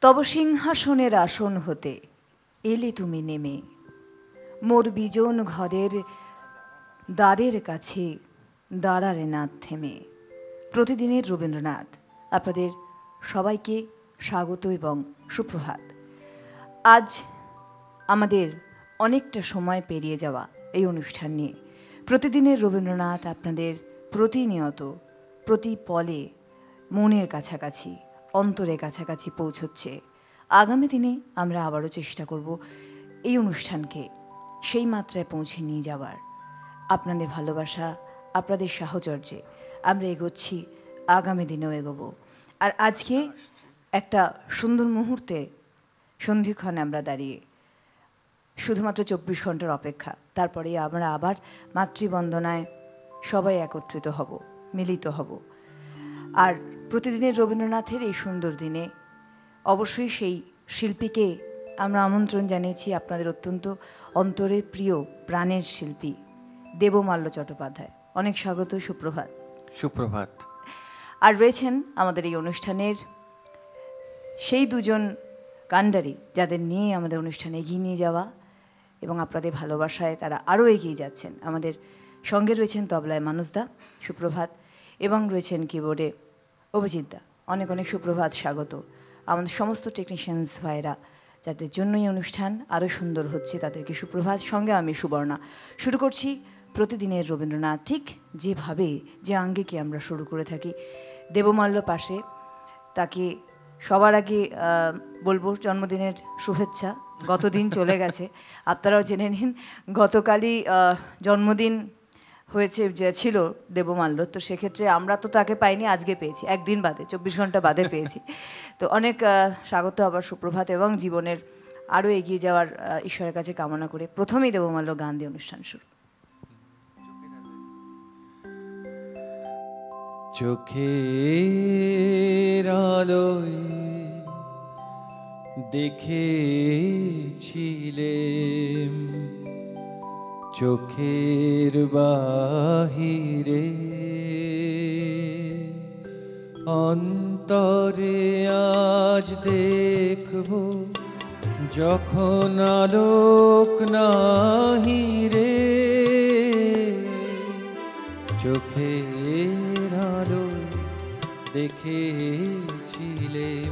তব সিংহাসনের আসন হতে এলে তুমি নেমে, মোর বিজন ঘরের দ্বারের কাছে দাঁড়ালে না থেমে। প্রতিদিনের রবীন্দ্রনাথ আপনাদের সবাইকে স্বাগত এবং সুপ্রভাত। আজ আমাদের অনেকটা সময় পেরিয়ে যাওয়া এই অনুষ্ঠান নিয়ে প্রতিদিনের রবীন্দ্রনাথ আপনাদের প্রতিনিয়ত প্রতি পলে মনের কাছাকাছি, অন্তরের কাছাকাছি পৌঁছচ্ছে। আগামী দিনে আমরা আবারও চেষ্টা করব এই অনুষ্ঠানকে সেই মাত্রায় পৌঁছে নিয়ে যাওয়ার। আপনাদের ভালোবাসা, আপনাদের সাহচর্যে আমরা এগোচ্ছি, আগামী দিনেও এগোবো। আর আজকে একটা সুন্দর মুহূর্তে সন্ধিক্ষণে আমরা দাঁড়িয়ে, শুধুমাত্র 24 ঘন্টার অপেক্ষা, তারপরে আমরা আবার মাতৃবন্দনায় সবাই একত্রিত হব, মিলিত হব। আর প্রতিদিনের রবীন্দ্রনাথের এই সুন্দর দিনে অবশ্যই সেই শিল্পীকে আমরা আমন্ত্রণ জানিয়েছি, আপনাদের অত্যন্ত অন্তরের প্রিয় প্রাণের শিল্পী দেবমাল্য চট্টোপাধ্যায়। অনেক স্বাগত, সুপ্রভাত। সুপ্রভাত। আর রয়েছেন আমাদের এই অনুষ্ঠানের সেই দুজন কাণ্ডারি যাদের নিয়ে আমাদের অনুষ্ঠানে এগিয়ে নিয়ে যাওয়া এবং আপনাদের ভালোবাসায় তারা আরও এগিয়ে যাচ্ছেন। আমাদের সঙ্গে রয়েছেন তবলায় মানুষদা, সুপ্রভাত, এবং রয়েছেন কিবোর্ডে অভিজিৎদা। অনেক অনেক সুপ্রভাত, স্বাগত। আমাদের সমস্ত টেকনিশিয়ানস ভাইরা যাদের জন্যই অনুষ্ঠান আরও সুন্দর হচ্ছে তাদেরকে সুপ্রভাত। সঙ্গে আমি সুবর্ণা। শুরু করছি প্রতিদিনের রবীন্দ্রনাথ ঠিক যেভাবে, যে আঙ্গিকে আমরা শুরু করে থাকি। দেবমাল্য পাশে, তাকে সবার আগে বলবো জন্মদিনের শুভেচ্ছা। গতদিন চলে গেছে, আপনারাও জেনে নিন। গতকালই জন্মদিন হয়েছে, যে ছিল দেবমাল্য, তো সেক্ষেত্রে আমরা তো তাকে পাইনি, আজকে পেয়েছি, একদিন বাদে, 24 ঘন্টা বাদে পেয়েছি। তো অনেক স্বাগত, আবার সুপ্রভাত, এবং জীবনের আরও এগিয়ে যাওয়ার ঈশ্বরের কাছে কামনা করে প্রথমেই দেবমাল্য গান দিয়ে অনুষ্ঠান শুরু। চোখের আলোয় দেখেছিলেম চোখের বাহিরে, অন্তরে আজ দেখব যখন আলোক নাহি রে। চোখের আলোয় দেখেছিলেম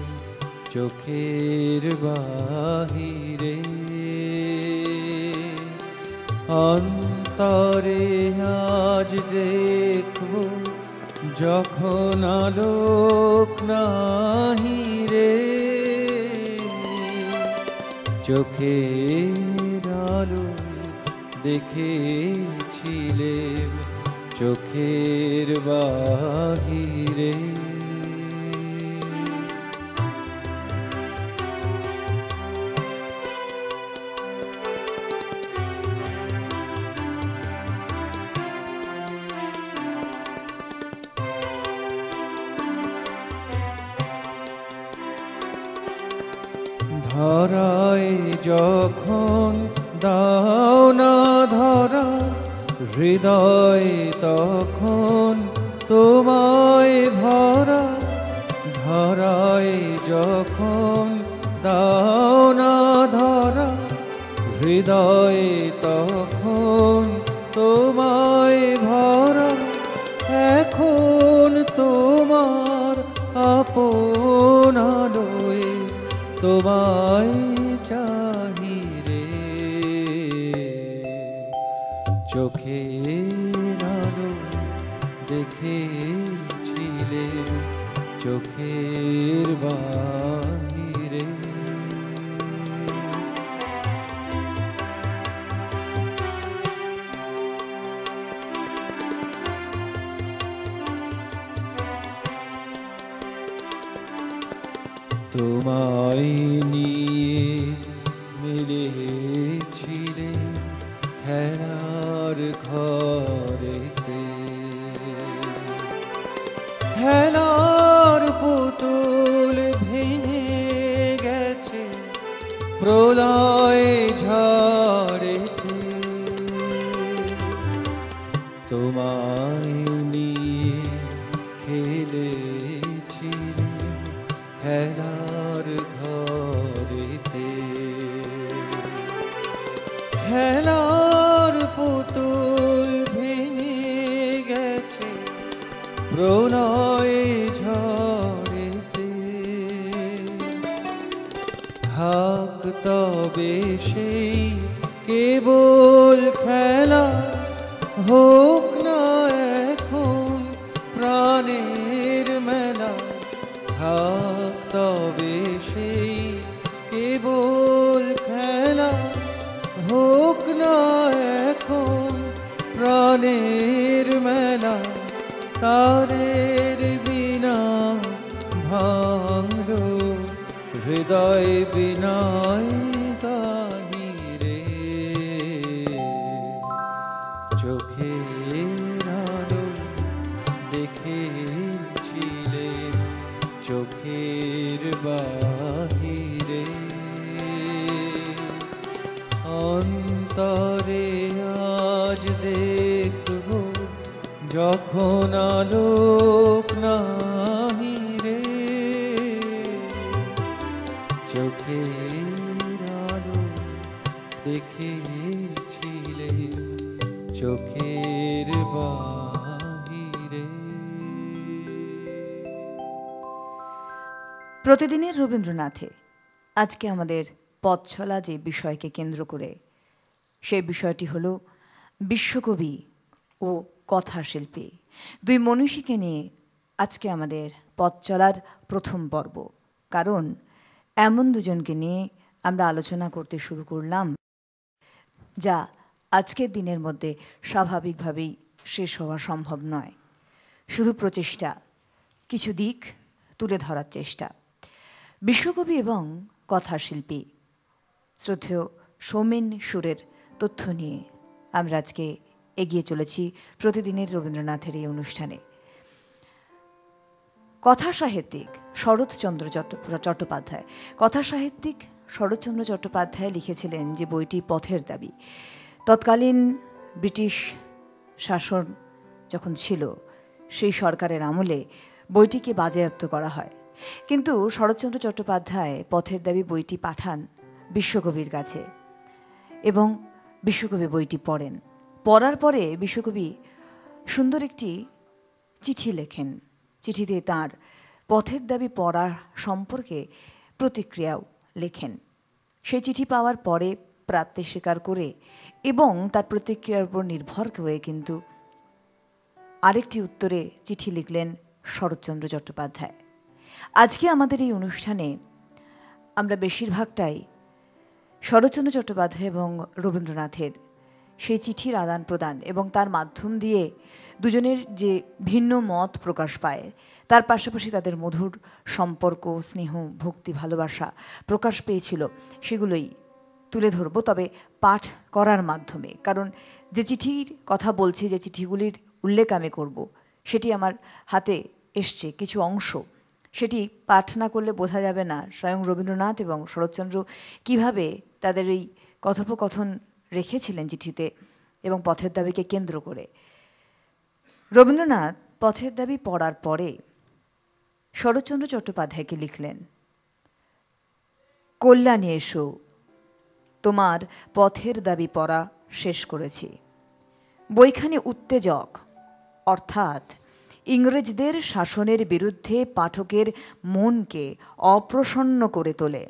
চোখের বাহিরে, অন্তরে আজ দেখব যখন আলোক নাহি রে। চোখের আলোয় দেখেছিলেম চোখের বাহিরে। ধরায় যখন দাও না ধরা, হৃদয় তখন তোমায় ভরা। ধরায় যখন দাও না ধরা, হৃদয় তখন তোমায় ভরা। এখন তোমার আপন আলোয় তোমায় চাহি রে। চোখের আলো দেখেছিলে চোখের বাহিরে। তোমায় নিয়ে মিলেছিলে খেলার ঘরেতে, খেলার পুতুল ভেঙে গেছে প্রলয় ঝড়েতে। তোমায় নিয়ে খেলেছিলে খেলার ঘরেতে খেলার পুতুল ভেঙে গেছে প্রণয় ঝড়েতে। থাক তবে সেই কেবল খেলা, হোক না এখন প্রাণের মেলা। থাক তবে সেই কেবল খেলা, হোক না এখন প্রাণের মেলা। তারের বিনা ভাঙল হৃদয় বিনয় গাহিরে। চোখের আলো দেখেছিলে চোখের বাহিরে। অন্তরে আজ দেখব যখন আলোক নাহি রে। চোখের আলো দেখেছিলে চোখের বাহিরে। প্রতিদিনের রবীন্দ্রনাথে আজকে আমাদের পথ চলা যে বিষয়কে কেন্দ্র করে, সেই বিষয়টি হলো বিশ্বকবি ও কথাশিল্পী, দুই মনীষীকে নিয়ে আজকে আমাদের পথ চলার প্রথম পর্ব। কারণ এমন দুজনকে নিয়ে আমরা আলোচনা করতে শুরু করলাম যা আজকের দিনের মধ্যে স্বাভাবিকভাবেই শেষ হওয়া সম্ভব নয়। শুধু প্রচেষ্টা, কিছু দিক তুলে ধরার চেষ্টা। বিশ্বকবি এবং কথাশিল্পী শ্রদ্ধেয় সৌমেন সুরের তথ্য নিয়ে আমরা আজকে এগিয়ে চলেছি প্রতিদিনের রবীন্দ্রনাথের এই অনুষ্ঠানে। কথাসাহিত্যিক শরৎচন্দ্র চট্টোপাধ্যায় কথাসাহিত্যিক শরৎচন্দ্র চট্টোপাধ্যায় লিখেছিলেন যে বইটি পথের দাবি। তৎকালীন ব্রিটিশ শাসন যখন ছিল, সেই সরকারের আমলে বইটিকে বাজেয়াপ্ত করা হয়। কিন্তু শরৎচন্দ্র চট্টোপাধ্যায় পথের দাবি বইটি পাঠান বিশ্বকবির কাছে এবং বিশ্বকবি বইটি পড়েন। পড়ার পরে বিশ্বকবি সুন্দর একটি চিঠি লেখেন। চিঠিতে তাঁর পথের দাবি পড়া সম্পর্কে প্রতিক্রিয়াও লেখেন। সেই চিঠি পাওয়ার পরে প্রাপ্তি স্বীকার করে এবং তার প্রতিক্রিয়ার উপর নির্ভর করে কিন্তু আরেকটি উত্তরে চিঠি লিখলেন শরৎচন্দ্র চট্টোপাধ্যায়। আজকে আমাদের এই অনুষ্ঠানে আমরা বেশিরভাগটাই শরৎচন্দ্র চট্টোপাধ্যায় এবং রবীন্দ্রনাথের সেই চিঠির আদান প্রদান এবং তার মাধ্যম দিয়ে দুজনের যে ভিন্ন মত প্রকাশ পায়, তার পাশাপাশি তাদের মধুর সম্পর্ক, স্নেহ, ভক্তি, ভালোবাসা প্রকাশ পেয়েছিল, সেগুলোই তুলে ধরব, তবে পাঠ করার মাধ্যমে। কারণ যে চিঠির কথা বলছি, যে চিঠিগুলির উল্লেখ আমি করব, সেটি আমার হাতে এসছে কিছু অংশ। সেটি পাঠ না করলে বোঝা যাবে না স্বয়ং রবীন্দ্রনাথ এবং শরৎচন্দ্র কীভাবে তাদের এই কথোপকথন রেখেছিলেন চিঠিতে এবং পথের দাবিকে কেন্দ্র করে। রবীন্দ্রনাথ পথের দাবি পড়ার পরে শরৎচন্দ্র চট্টোপাধ্যায়কে লিখলেন, কল্যাণী এসো, তোমার পথের দাবি পড়া শেষ করেছি। বইখানি উত্তেজক, অর্থাৎ ইংরেজদের শাসনের বিরুদ্ধে পাঠকের মনকে অপ্রসন্ন করে তোলে।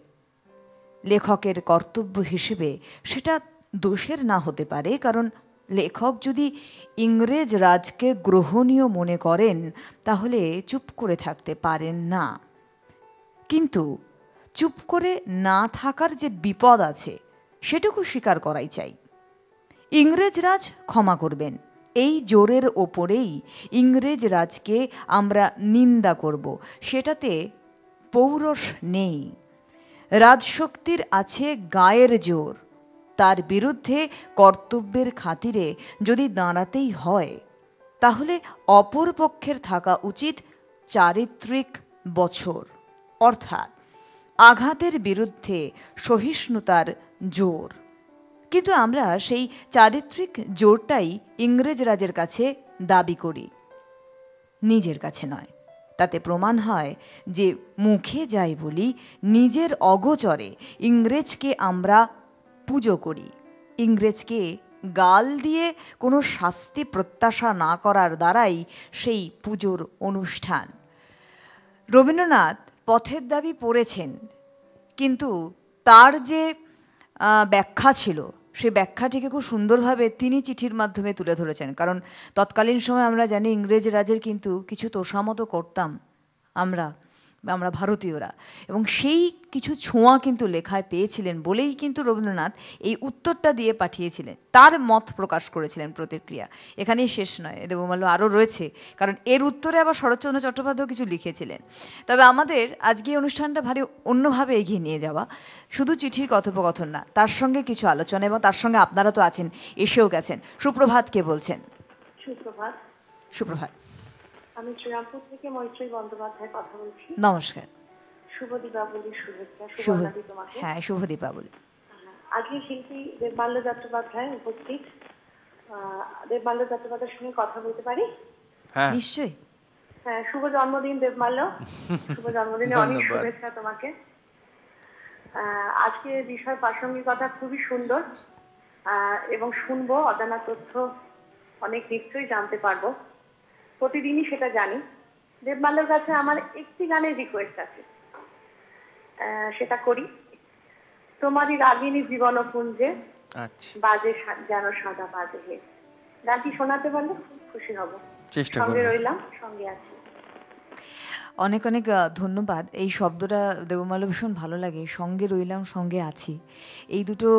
লেখকের কর্তব্য হিসেবে সেটা দোষের না হতে পারে, কারণ লেখক যদি ইংরেজ রাজকে গ্রহণীয় মনে করেন তাহলে চুপ করে থাকতে পারেন না। কিন্তু চুপ করে না থাকার যে বিপদ আছে সেটুকু স্বীকার করাই চাই। ইংরেজ রাজ ক্ষমা করবেন, এই জোরের ওপরেই ইংরেজ রাজকে আমরা নিন্দা করব, সেটাতে পৌরষ নেই। রাজশক্তির আছে গায়ের জোর, তার বিরুদ্ধে কর্তব্যের খাতিরে যদি দাঁড়াতেই হয় তাহলে অপর পক্ষের থাকা উচিত চারিত্রিক বছর, অর্থাৎ আঘাতের বিরুদ্ধে সহিষ্ণুতার জোর। কিন্তু আমরা সেই চারিত্রিক জোরটাই ইংরেজ রাজের কাছে দাবি করি, নিজের কাছে নয়। তাতে প্রমাণ হয় যে মুখে যাই বলি নিজের অগোচরে ইংরেজকে আমরা পুজো করি। ইংরেজকে গাল দিয়ে কোনো শাস্তি প্রত্যাশা না করার দ্বারাই সেই পুজোর অনুষ্ঠান। রবীন্দ্রনাথ পথের দাবি পড়েছেন, কিন্তু তার যে ব্যাখ্যা ছিল সেই ব্যাখ্যাটিকে খুব সুন্দরভাবে তিনি চিঠির মাধ্যমে তুলে ধরেছেন। কারণ তৎকালীন সময় আমরা জানি ইংরেজ রাজের কিন্তু কিছু তোষামতো করতাম আমরা ভারতীয়রা, এবং সেই কিছু ছোঁয়া কিন্তু লেখায় পেয়েছিলেন বলেই কিন্তু রবীন্দ্রনাথ এই উত্তরটা দিয়ে পাঠিয়েছিলেন, তার মত প্রকাশ করেছিলেন, প্রতিক্রিয়া। এখানেই শেষ নয়, দেবমাল্য আরও রয়েছে, কারণ এর উত্তরে আবার শরৎচন্দ্র চট্টোপাধ্যায় কিছু লিখেছিলেন। তবে আমাদের আজকে এই অনুষ্ঠানটা ভারী অন্যভাবে এগিয়ে নিয়ে যাওয়া, শুধু চিঠির কথোপকথন না, তার সঙ্গে কিছু আলোচনা, এবং তার সঙ্গে আপনারা তো আছেন, এসেও গেছেন। সুপ্রভাত, কে বলছেন? সুপ্রভাত। সুপ্রভাত। আমি শ্রীরামপুর থেকে মৈত্রী বন্দ্যোপাধ্যায় কথা বলছি। নমস্কার। শুভ দীপাবলির শুভেচ্ছা। শুভ, তোমাকে। হ্যাঁ, শুভ দীপাবলি। আজকে শিল্পী দেবমাল্য চট্টোপাধ্যায় উপস্থিত। দেবমাল্য চট্টোপাধ্যায়ের সঙ্গে কথা বলতে পারি? হ্যাঁ, নিশ্চয়ই। হ্যাঁ, শুভ জন্মদিন দেবমাল্য। শুভ জন্মদিনে অনেক শুভেচ্ছা তোমাকে। আজকে বিষয় প্রাসঙ্গিকতা খুবই সুন্দর, এবং শুনবো, অজানা তথ্য অনেক নিশ্চয়ই জানতে পারবো, প্রতিদিনই সেটা জানি। দেবমাল্যর কাছে আমার একটি গানের রিকোয়েস্ট আছে, সেটা করি। তোমারই রাগিনী জীবন পুঞ্জে বাজে যেন সাদা বাজে হে, গানটি শোনাতে পারলে খুব খুশি হব। চেষ্টা সঙ্গে করব। রইলাম, সঙ্গে আছি। অনেক অনেক ধন্যবাদ। এই শব্দটা দেবমাল্য ভীষণ ভালো লাগে, সঙ্গে রইলাম, সঙ্গে আছি। এই দুটো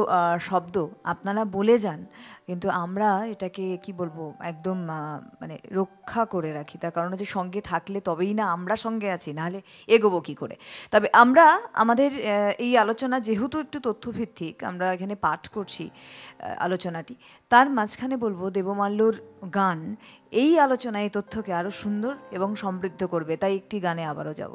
শব্দ আপনারা বলে যান, কিন্তু আমরা এটাকে কি বলবো, একদম মানে রক্ষা করে রাখি। তার কারণ হচ্ছে সঙ্গে থাকলে তবেই না আমরা সঙ্গে আছি, নাহলে এগোবো কী করে। তবে আমরা আমাদের এই আলোচনা যেহেতু একটু তথ্যভিত্তিক, আমরা এখানে পাঠ করছি আলোচনাটি, তার মাঝখানে বলবো দেবমাল্যর গান এই আলোচনা এই তথ্যকে আরো সুন্দর এবং সমৃদ্ধ করবে। তাই একটি গানে আবারও যাব।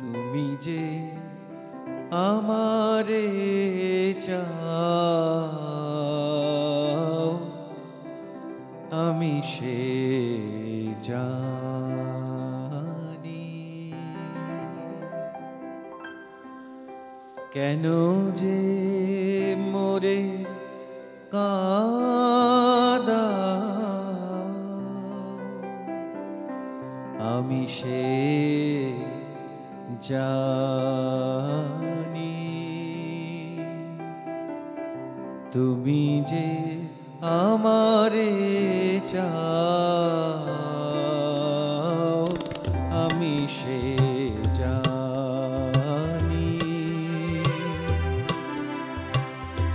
তুমি যে আমারে চাও, আমি সে জানি, কেন যে মোরে কাঁদা, আমি সে জানি। তুমি যে আমারে চাও, আমি সে জানি,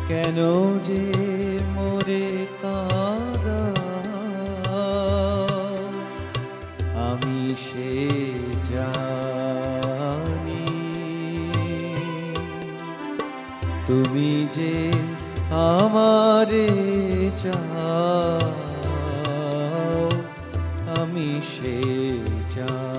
কেন যে মোরে কাঁদাও, আমি সে জানি। তুমি যে আমারে চাও, আমি সে জানি।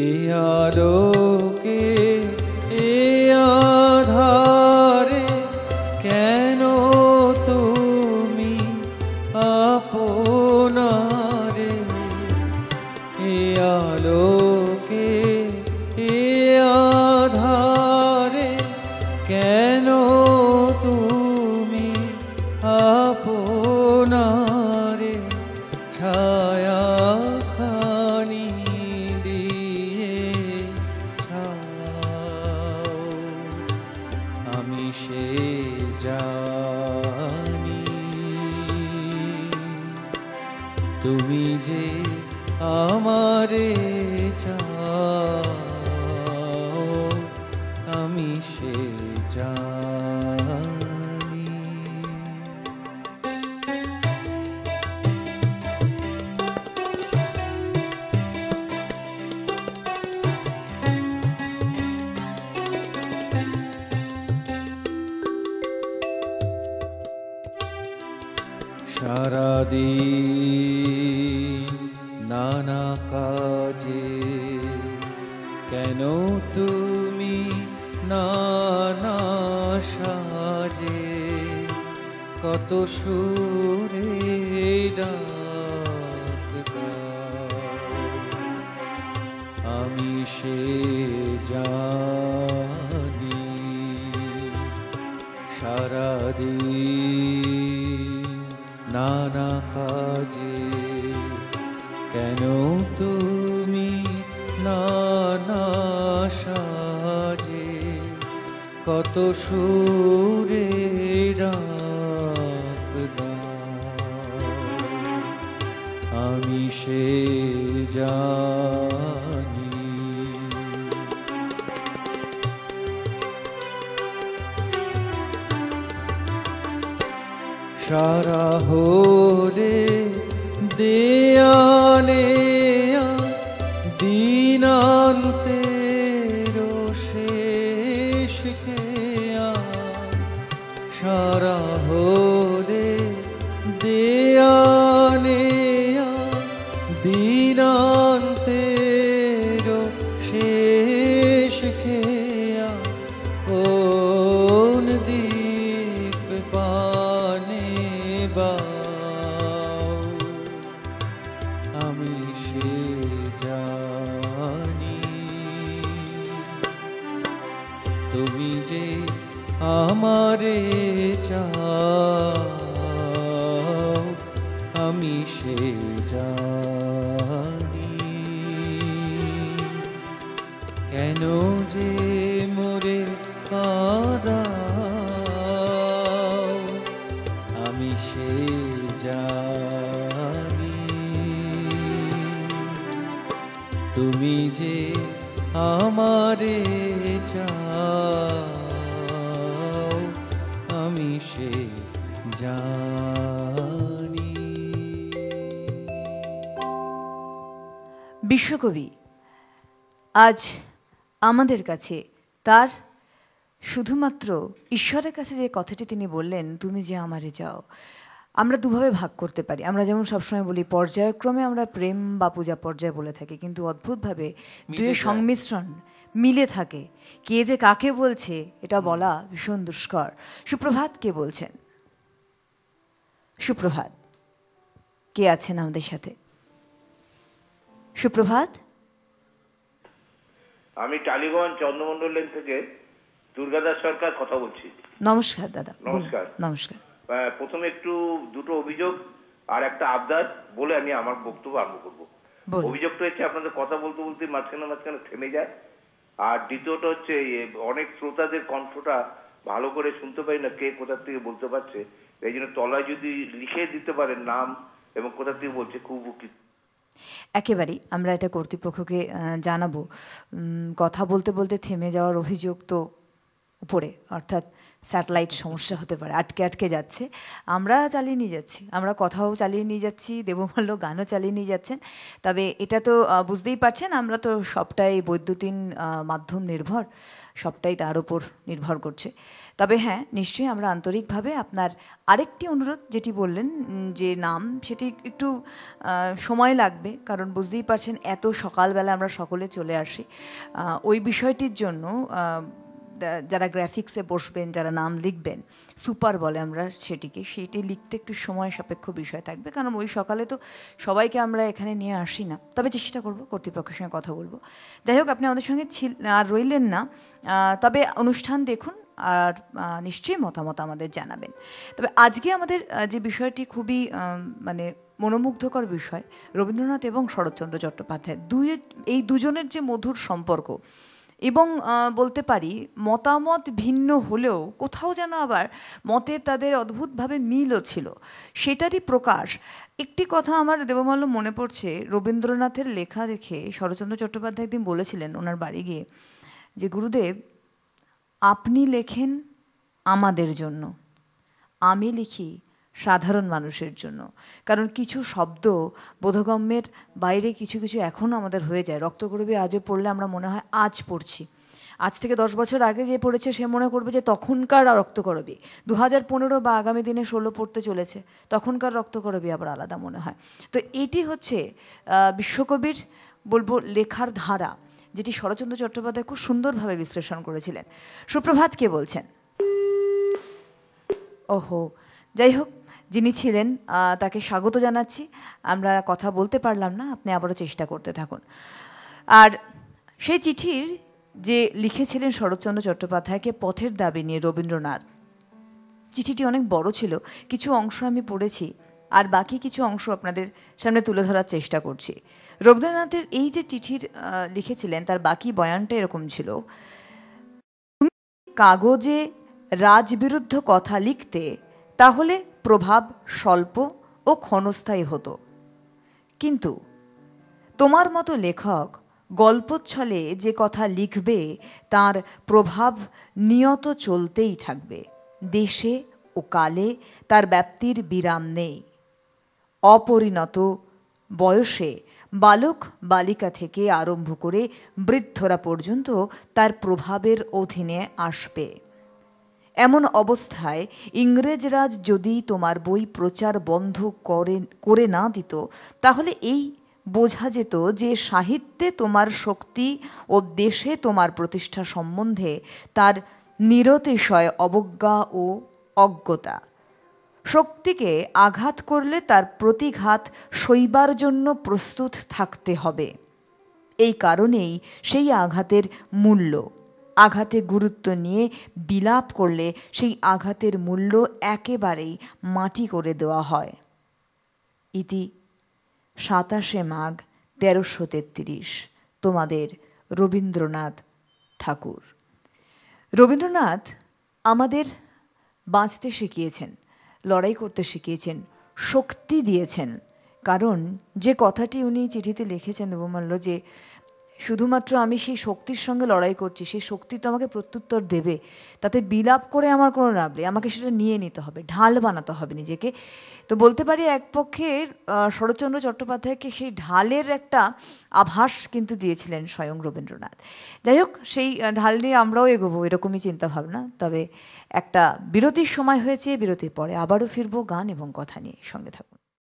এ আলোকে এ আধারে কেন তুমি আপনারে, এ আলোকে এ আধারে কেন তুমি আপনারে, ছায়া খানি দিয়ে ছাও, আমি সে জানি। তুমি যে আমারে চাও, আমি সে জানি। সারা সারাদিন নানা কাজে কেন তুমি নানা সাজে কত সুরে ডাক দাও আমি সে জানি সারাদিন নানা কাজে কেন তুমি নানা সাজে কত সুরে ডাক দাও আমি সে জানি সারা হলে দেয়ানে দিনান্তের শেষ খেয়া সারা হলে দেয়ানে দিনান্তের শেষ খেয়া কোন দিক পানে বাও আমি সে জানি তুমি যে আমারে চাও আমি সে জানি কেন যে মোরে কাঁদাও আমি সে জানি তুমি যে আমারে চাও আমি সে জানি। বিশ্বকবি আজ আমাদের কাছে তার শুধুমাত্র ঈশ্বরের কাছে যে কথাটি তিনি বললেন, তুমি যে আমারে যাও, আমরা দুভাবে ভাগ করতে পারি। আমরা যেমন সবসময় বলি পর্যায়ক্রমে আমরা প্রেম বা পূজা পর্যায় বলে থাকি, কিন্তু অদ্ভুতভাবে দুয়ের সংমিশ্রণ মিলে থাকে। কে যে কাকে বলছে এটা বলা ভীষণ দুষ্কর। সুপ্রভাত, কে বলছেন? সুপ্রভাত, কে আছেন আমাদের সাথে? সুপ্রভাত। আমি টালিগঞ্জ চন্দ্রমন্ডল লেন থেকে দুর্গাদাস সরকার কথা বলছি। নমস্কার দাদা। নমস্কার। নমস্কার। প্রথমে একটু দুটো অভিযোগ আর একটা আবদার বলে আমি আমার বক্তব্য আরম্ভ করবো। অভিযোগটা হচ্ছে আপনাদের কথা বলতে বলতে মাঝখানে থেমে যায়, আর দ্বিতীয়টা হচ্ছে অনেক শ্রোতাদের কণ্ঠটা ভালো করে শুনতে পারি না, কে কোথা থেকে বলতে পারছে। এই জন্য তলায় যদি লিখে দিতে পারেন নাম এবং কোথা থেকে বলছে, খুব উপকৃত। একেবারেই আমরা এটা কর্তৃপক্ষকে জানাবো। কথা বলতে বলতে থেমে যাওয়ার অভিযোগ তো উপরে, অর্থাৎ স্যাটেলাইট সমস্যা হতে পারে, আটকে আটকে যাচ্ছে। আমরা চালিয়ে নিয়ে যাচ্ছি, আমরা কথাও চালিয়ে নিয়ে যাচ্ছি, দেবমাল্য গানও চালিয়ে নিয়ে যাচ্ছেন। তবে এটা তো বুঝতেই পারছেন, আমরা তো সবটাই বৈদ্যুতিন মাধ্যম নির্ভর, সবটাই তার উপর নির্ভর করছে। তবে হ্যাঁ, নিশ্চয়ই আমরা আন্তরিকভাবে আপনার আরেকটি অনুরোধ যেটি বললেন যে নাম, সেটি একটু সময় লাগবে, কারণ বুঝতেই পারছেন এত সকালবেলা আমরা সকলে চলে আসি। ওই বিষয়টির জন্য যারা গ্রাফিক্সে বসবেন, যারা নাম লিখবেন, সুপার বলে আমরা সেটি লিখতে একটু সময় সাপেক্ষ বিষয় থাকবে, কারণ ওই সকালে তো সবাইকে আমরা এখানে নিয়ে আসি না। তবে চেষ্টা করব, কর্তৃপক্ষের সঙ্গে কথা বলবো। যাই হোক, আপনি আমাদের সঙ্গে আর রইলেন না, তবে অনুষ্ঠান দেখুন আর নিশ্চয়ই মতামত আমাদের জানাবেন। তবে আজকে আমাদের যে বিষয়টি খুবই মানে মনোমুগ্ধকর বিষয়, রবীন্দ্রনাথ এবং শরৎচন্দ্র চট্টোপাধ্যায় এই দুজনের যে মধুর সম্পর্ক, এবং বলতে পারি মতামত ভিন্ন হলেও কোথাও যেন আবার মতে তাদের অদ্ভুতভাবে মিলও ছিল, সেটারই প্রকাশ। একটি কথা আমার দেবমাল্য মনে পড়ছে, রবীন্দ্রনাথের লেখা দেখে শরৎচন্দ্র চট্টোপাধ্যায় একদিন বলেছিলেন ওনার বাড়ি গিয়ে যে, গুরুদেব, আপনি লেখেন আমাদের জন্য, আমি লিখি সাধারণ মানুষের জন্য। কারণ কিছু শব্দ বোধগম্যের বাইরে কিছু কিছু এখনও আমাদের হয়ে যায়। রক্তকরবী আজও পড়লে আমরা মনে হয় আজ পড়ছি। আজ থেকে 10 বছর আগে যে পড়েছে সে মনে করবে যে তখনকার রক্তকরবী, 2015 বা আগামী দিনে 16 পড়তে চলেছে, তখনকার রক্তকরবী আবার আলাদা মনে হয়। তো এটি হচ্ছে বিশ্বকবির বলবো লেখার ধারা, যেটি শরৎচন্দ্র চট্টোপাধ্যায় খুব সুন্দরভাবে বিশ্লেষণ করেছিলেন। সুপ্রভাত, কে বলছেন? ওহো, যাই হোক, যিনি ছিলেন তাকে স্বাগত জানাচ্ছি। আমরা কথা বলতে পারলাম না, আপনি আবারও চেষ্টা করতে থাকুন। আর সেই চিঠির যে লিখেছিলেন শরৎচন্দ্র চট্টোপাধ্যায়কে পথের দাবি নিয়ে রবীন্দ্রনাথ, চিঠিটি অনেক বড় ছিল, কিছু অংশ আমি পড়েছি আর বাকি কিছু অংশ আপনাদের সামনে তুলে ধরার চেষ্টা করছি। রবীন্দ্রনাথের এই যে চিঠির লিখেছিলেন তার বাকি বয়ানটা এরকম ছিল: তুমি কাগজে রাজবিরুদ্ধ কথা লিখতে তাহলে প্রভাব স্বল্প ও ক্ষণস্থায়ী হতো, কিন্তু তোমার মতো লেখক গল্পচ্ছলে যে কথা লিখবে তার প্রভাব নিয়ত চলতেই থাকবে, দেশে ও কালে তার ব্যাপ্তির বিরাম নেই। অপরিণত বয়সে বালক বালিকা থেকে আরম্ভ করে বৃদ্ধরা পর্যন্ত তার প্রভাবের অধীনে আসবে। এমন অবস্থায় ইংরেজরাজ যদি তোমার বই প্রচার বন্ধ করে না দিত, তাহলে এই বোঝা যেত যে সাহিত্যে তোমার শক্তি ও দেশে তোমার প্রতিষ্ঠা সম্বন্ধে তার নিরতিশয় অবজ্ঞা ও অজ্ঞতা। শক্তিকে আঘাত করলে তার প্রতিঘাত সইবার জন্য প্রস্তুত থাকতে হবে। এই কারণেই সেই আঘাতের মূল্য, আঘাতে গুরুত্ব নিয়ে বিলাপ করলে সেই আঘাতের মূল্য একেবারেই মাটি করে দেওয়া হয়। ইতি 27 মাঘ 1333। তোমাদের রবীন্দ্রনাথ ঠাকুর। রবীন্দ্রনাথ আমাদের বাঁচতে শিখিয়েছেন, লড়াই করতে শিখিয়েছেন, শক্তি দিয়েছেন। কারণ যে কথাটি উনি চিঠিতে লিখেছেন দেবমাল্য, যে শুধুমাত্র আমি সেই শক্তির সঙ্গে লড়াই করছি, সেই শক্তি তো আমাকে প্রত্যুত্তর দেবে, তাতে বিলাপ করে আমার কোনো লাভ নেই, আমাকে সেটা নিয়ে নিতে হবে, ঢাল বানাতে হবে নিজেকে। তো বলতে পারি এক পক্ষে শরৎচন্দ্র চট্টোপাধ্যায়কে সেই ঢালের একটা আভাস কিন্তু দিয়েছিলেন স্বয়ং রবীন্দ্রনাথ। যাই হোক, সেই ঢাল নিয়ে আমরাও এগোবো, এরকমই চিন্তাভাবনা। তবে একটা বিরতির সময় হয়েছে, বিরতির পরে আবারও ফিরবো গান এবং কথা নিয়ে, সঙ্গে থাকুন।